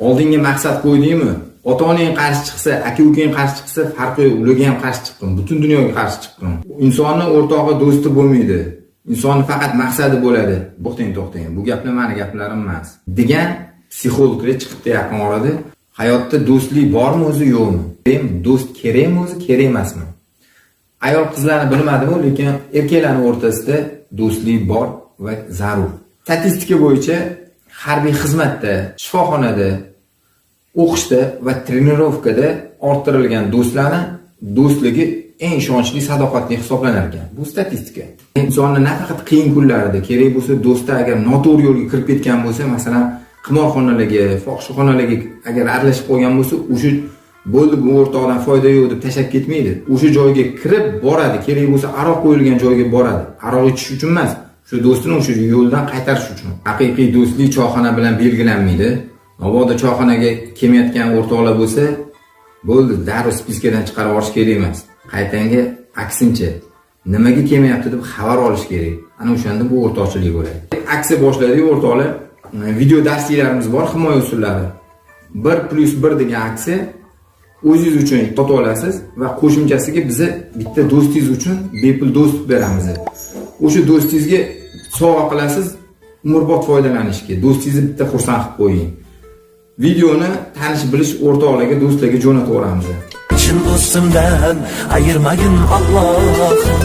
Oldinga maqsad qo'ydingmi? Ota-onang qarshi chiqsa, aka-ukang qarshi chiqsa, farqi yo'q, ularga ham qarshi chiqqin, butun dunyoga qarshi chiqqin. Insonni o'rtog'i, do'sti bo'lmaydi. Insonni faqat maqsadi bo'ladi. To'xtang. Bu gaplar meni gaplarim emas. degan psixologlar chiqibdi yaqin orada. Hayotda do'stlik bormi o'zi yo'qmi? Do'st kerakmi o'zi, kerak emasmi? Ayol qizlarni bilmadim, lekin erkaklarning o'rtasida do'stlik bor va zarur. Statistika bo'yicha harbiy xizmatda, shifoxonada, o'qishda va trenirovkada orttirilgan do'stlarning do'stligi eng ishonchli, sadoqatli hisoblanar ekan. Bu statistika. Insonni nafaqat qiyin kunlarida, kerak bo'lsa do'sti agar noto'g'ri yo'lga kirib ketgan bo'lsa, masalan, qimorxonalarga, fohishaxonalarga agar aralashib qolgan bo'lsa, o'sha bo'ldi, bu o'rtoqdan foyda yo'q deb tashab ketmaydi. O'sha joyga kirib boradi, kerak bo'lsa aroq qo'yilgan joyga boradi. Aroq ichish uchun emas, shu do'stini o'sha yo'ldan qaytarish uchun. Haqiqiy do'stlik choyxona bilan belgilanmaydi. Mabodo choyxonaga kelmayotgan o'rtoqlar bo'lsa, bo'ldi, darrov spiskadan chiqarib olish kerak emas. Qaytanga aksincha, nimaga kelmayapti deb xabar olish kerak. Ana o'shanda bu o'rtoqchilik bo'ladi. Aksiya boshladik o'rtoqlar. Video darsliklarimiz bor, himoya usullari. 1+1 degan aksiya o'zingiz uchun sotib olasiz va qo'shimchasiga biza bitta do'stingiz uchun bepul do'st beramiz. O'sha do'stingizga sovg'a qilasiz, umrbod foydalanishga. Do'stingizni bitta xursand qilib qo'ying. Videoni tanish bilish o'rtoqlarga, do'stlarga jo'natib yuboramiz. Chin do'stimdan ayirmagin Alloh.